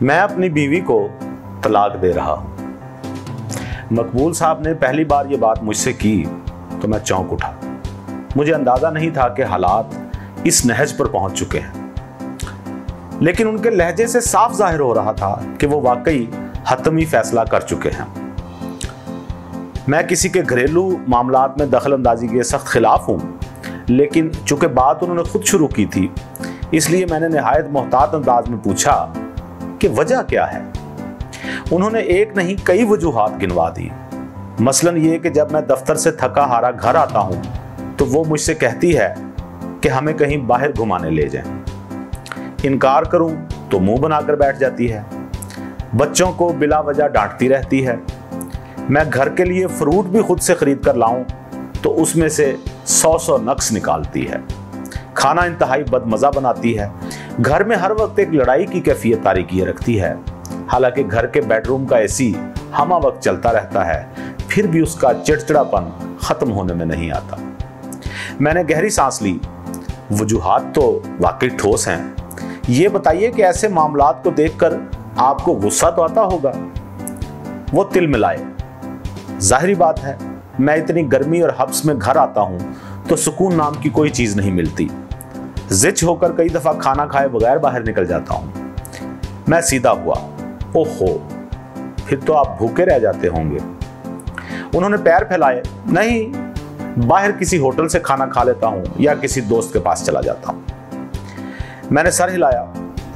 मैं अपनी बीवी को तलाक दे रहा हूं। मकबूल साहब ने पहली बार ये बात मुझसे की तो मैं चौंक उठा। मुझे अंदाजा नहीं था कि हालात इस नहज पर पहुंच चुके हैं, लेकिन उनके लहजे से साफ जाहिर हो रहा था कि वो वाकई हतमी फैसला कर चुके हैं। मैं किसी के घरेलू मामलात में दखल अंदाजी के सख्त खिलाफ हूं, लेकिन चूंकि बात उन्होंने खुद शुरू की थी, इसलिए मैंने निहायत मोहतात अंदाज में पूछा कि वजह क्या है। उन्होंने एक नहीं कई वजूहात गिनवा दी। मसलन ये कि जब मैं दफ्तर से थका हारा घर आता हूं तो वो मुझसे कहती है कि हमें कहीं बाहर घुमाने ले जाएं। इनकार करूं तो मुंह बनाकर बैठ जाती है। बच्चों को बिला वजह डांटती रहती है। मैं घर के लिए फ्रूट भी खुद से खरीद कर लाऊं तो उसमें से 100 नक्स निकालती है। खाना इंतहाई बदमज़ा बनाती है। घर में हर वक्त एक लड़ाई की कैफियत तारी किए रखती है। हालांकि घर के बेडरूम का एसी हमा वक्त चलता रहता है, फिर भी उसका चिड़चिड़ापन खत्म होने में नहीं आता। मैंने गहरी सांस ली। वजूहात तो वाकई ठोस हैं। ये बताइए कि ऐसे मामलात को देखकर आपको गुस्सा तो आता होगा। वो तिल मिलाए। जाहिर बात है, मैं इतनी गर्मी और हब्स में घर आता हूं तो सुकून नाम की कोई चीज नहीं मिलती। जिच होकर कई दफा खाना खाए बगैर बाहर निकल जाता हूं। मैं सीधा हुआ। ओहो, फिर तो आप भूखे रह जाते होंगे। उन्होंने पैर फैलाए। नहीं, बाहर किसी होटल से खाना खा लेता हूं या किसी दोस्त के पास चला जाता हूं। मैंने सर हिलाया।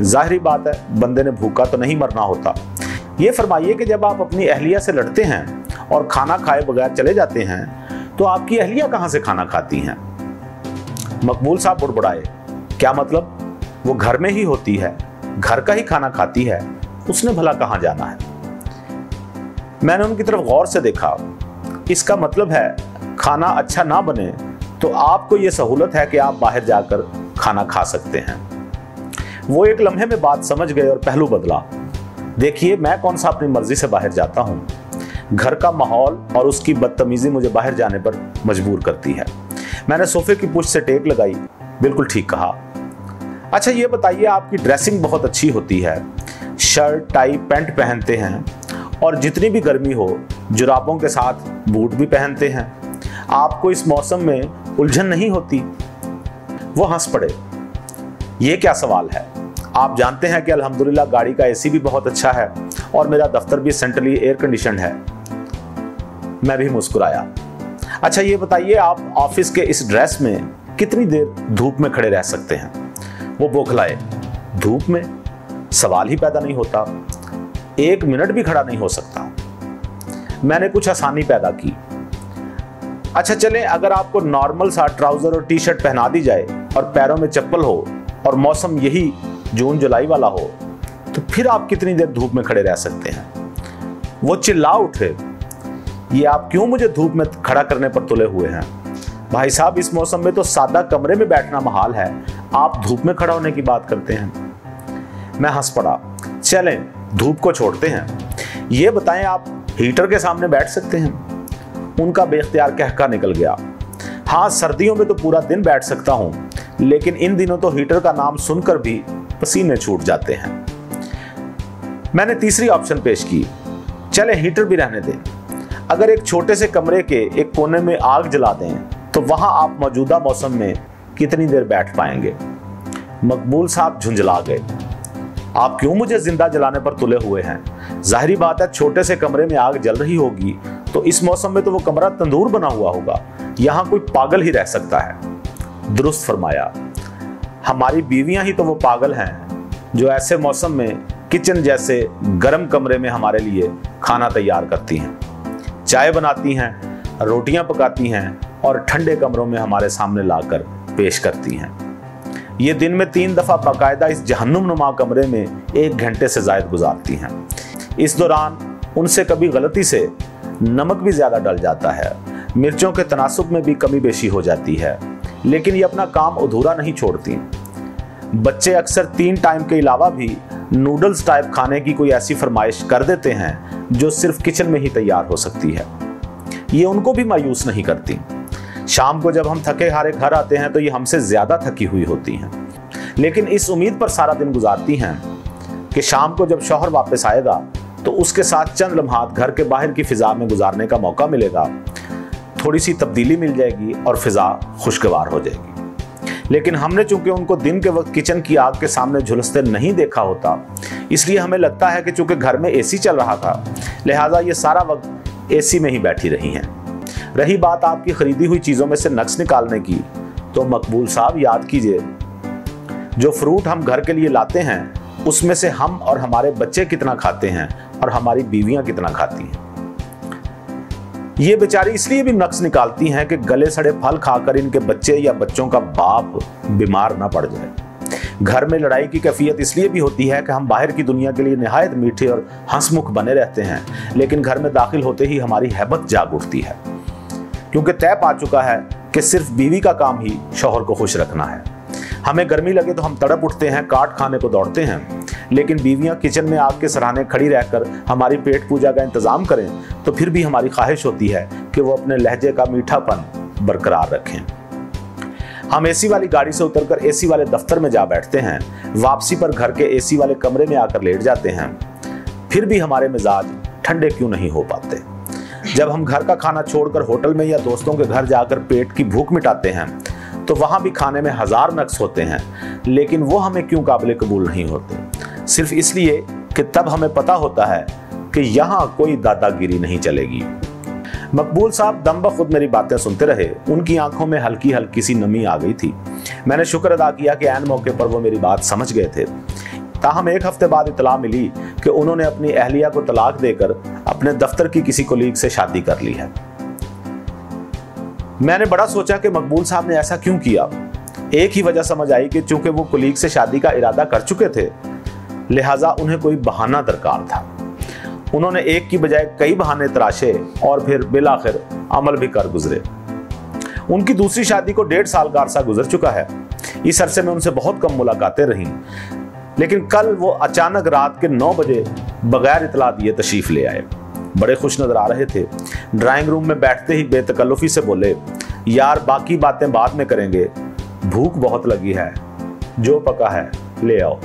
जाहिर बात है, बंदे ने भूखा तो नहीं मरना होता। ये फरमाइए कि जब आप अपनी अहलिया से लड़ते हैं और खाना खाए बगैर चले जाते हैं तो आपकी अहलिया कहां से खाना खाती हैं? मकबूल साहब बुड़बुड़ाए। क्या मतलब? वो घर में ही होती है, घर का ही खाना खाती है, उसने भला कहां जाना है? मैंने उनकी तरफ गौर से देखा। इसका मतलब है खाना अच्छा ना बने तो आपको यह सहूलत है कि आप बाहर जाकर खाना खा सकते हैं। वो एक लम्हे में बात समझ गए और पहलू बदला। देखिए, मैं कौन सा अपनी मर्जी से बाहर जाता हूं। घर का माहौल और उसकी बदतमीजी मुझे बाहर जाने पर मजबूर करती है। मैंने सोफे की पुश से टेक लगाई। बिल्कुल ठीक कहा। अच्छा ये बताइए, आपकी ड्रेसिंग बहुत अच्छी होती है, शर्ट टाई पैंट पहनते हैं और जितनी भी गर्मी हो जुराबों के साथ बूट भी पहनते हैं। आपको इस मौसम में उलझन नहीं होती? वो हंस पड़े। ये क्या सवाल है? आप जानते हैं कि अल्हम्दुलिल्लाह गाड़ी का एसी भी बहुत अच्छा है और मेरा दफ्तर भी सेंट्रली एयर कंडीशनड है। मैं भी मुस्कुराया। अच्छा ये बताइए, आप ऑफिस के इस ड्रेस में कितनी देर धूप में खड़े रह सकते हैं? वो बौखलाए। धूप में? सवाल ही पैदा नहीं होता। 1 मिनट भी खड़ा नहीं हो सकता। मैंने कुछ आसानी पैदा की। अच्छा चलें, अगर आपको नॉर्मल सा ट्राउजर और टी शर्ट पहना दी जाए और पैरों में चप्पल हो और मौसम यही जून जुलाई वाला हो तो फिर आप कितनी देर धूप में खड़े रह सकते हैं? वो चिल्ला उठे। ये आप क्यों मुझे धूप में खड़ा करने पर तुले हुए हैं? भाई साहब, इस मौसम में तो सादा कमरे में बैठना महाल है, आप धूप में खड़ा होने की बात करते हैं। मैं हंस पड़ा। चलें, धूप को छोड़ते हैं। ये बताएं, आप हीटर के सामने बैठ सकते हैं? उनका बेख्तियार कहका निकल गया। हाँ, सर्दियों में तो पूरा दिन बैठ सकता हूं, लेकिन इन दिनों तो हीटर का नाम सुनकर भी पसीने छूट जाते हैं। मैंने तीसरी ऑप्शन पेश की। चले हीटर भी रहने दें। अगर एक छोटे से कमरे के एक कोने में आग जला दें तो वहां आप मौजूदा मौसम में कितनी देर बैठ पाएंगे? मकबूल साहब झुंझला गए। आप क्यों मुझे जिंदा जलाने पर तुले हुए हैं? जाहिर बात है, छोटे से कमरे में आग जल रही होगी तो इस मौसम में तो वो कमरा तंदूर बना हुआ होगा। यहां कोई पागल ही रह सकता है। दुरुस्त फरमाया। हमारी बीवियां ही तो वो पागल हैं जो ऐसे मौसम में किचन जैसे गर्म कमरे में हमारे लिए खाना तैयार करती हैं, चाय बनाती हैं, रोटियां पकाती हैं और ठंडे कमरों में हमारे सामने लाकर पेश करती हैं। ये दिन में 3 दफा बाकायदा इस जहन्नुमनुमा कमरे में 1 घंटे से ज्यादा गुजारती हैं। इस दौरान उनसे कभी गलती से नमक भी ज्यादा डल जाता है, मिर्चों के तनासुब में भी कमी बेशी हो जाती है, लेकिन ये अपना काम अधूरा नहीं छोड़ती। बच्चे अक्सर 3 टाइम के अलावा भी नूडल्स टाइप खाने की कोई ऐसी फरमाइश कर देते हैं जो सिर्फ किचन में ही तैयार हो सकती है। ये उनको भी मायूस नहीं करती। शाम को जब हम थके हारे घर आते हैं तो ये हमसे ज्यादा थकी हुई होती हैं, लेकिन इस उम्मीद पर सारा दिन गुजारती हैं कि शाम को जब शौहर वापस आएगा तो उसके साथ चंद लम्हात घर के बाहर की फिजा में गुजारने का मौका मिलेगा, थोड़ी सी तब्दीली मिल जाएगी और फिजा खुशगवार हो जाएगी। लेकिन हमने चूंकि उनको दिन के वक्त किचन की आग के सामने झुलसते नहीं देखा होता, इसलिए हमें लगता है कि चूंकि घर में एसी चल रहा था, लिहाजा ये सारा वक्त एसी में ही बैठी रही हैं। रही बात आपकी खरीदी हुई चीजों में से नक्स निकालने की, तो मकबूल साहब याद कीजिए, जो फ्रूट हम घर के लिए लाते हैं उसमें से हम और हमारे बच्चे कितना खाते हैं और हमारी बीवियां कितना खाती हैं। ये बेचारी इसलिए भी नक्स निकालती हैं कि गले सड़े फल खाकर इनके बच्चे या बच्चों का बाप बीमार ना पड़ जाए। घर में लड़ाई की कैफियत इसलिए भी होती है कि हम बाहर की दुनिया के लिए निहायत मीठे और हंसमुख बने रहते हैं, लेकिन घर में दाखिल होते ही हमारी हैबत जाग उठती है, क्योंकि तय पा चुका है कि सिर्फ बीवी का काम ही शौहर को खुश रखना है। हमें गर्मी लगे तो हम तड़प उठते हैं, काट खाने को दौड़ते हैं, लेकिन बीवियां किचन में आग के सराहने खड़ी रहकर हमारी पेट पूजा का इंतजाम करें तो फिर भी हमारी ख्वाहिश होती है कि वो अपने लहजे का मीठापन बरकरार रखें। हम एसी वाली गाड़ी से उतरकर एसी वाले दफ्तर में जा बैठते हैं, वापसी पर घर के एसी वाले कमरे में आकर लेट जाते हैं, फिर भी हमारे मिजाज ठंडे क्यों नहीं हो पाते। जब हम घर का खाना छोड़कर होटल में या दोस्तों के घर जाकर पेट की भूख मिटाते हैं तो वहां भी खाने में हजार नक्स होते हैं, लेकिन वो हमें क्यों काबिल कबूल नहीं होते? सिर्फ इसलिए कि तब हमें पता होता है कि यहां कोई दादागिरी नहीं चलेगी। मकबूल साहब दम बखुद मेरी बातें सुनते रहे। उनकी आंखों में हल्की हल्की सी नमी आ गई थी। मैंने शुक्र अदा किया कि ऐन मौके पर वो मेरी बात समझ गए थे। ताहम एक हफ्ते बाद इतला मिली कि उन्होंने अपनी अहलिया को तलाक देकर अपने दफ्तर की किसी कोलीग से शादी कर ली है। मैंने बड़ा सोचा कि मकबूल साहब ने ऐसा क्यों किया। एक ही वजह समझ आई कि चूंकि वो कोलीग से शादी का इरादा कर चुके थे, लिहाजा उन्हें कोई बहाना दरकार था। उन्होंने एक की बजाय कई बहाने तराशे और फिर बिलाखिर अमल भी कर गुजरे। उनकी दूसरी शादी को 1.5 साल का अरसा गुजर चुका है। इस अरसे में उनसे बहुत कम मुलाकातें रहीं, लेकिन कल वो अचानक रात के 9 बजे बगैर इतला दिए तशरीफ ले आए। बड़े खुश नजर आ रहे थे। ड्राइंग रूम में बैठते ही बेतकल्लुफी से बोले, यार बाकी बातें बाद में करेंगे, भूख बहुत लगी है, जो पका है ले आओ।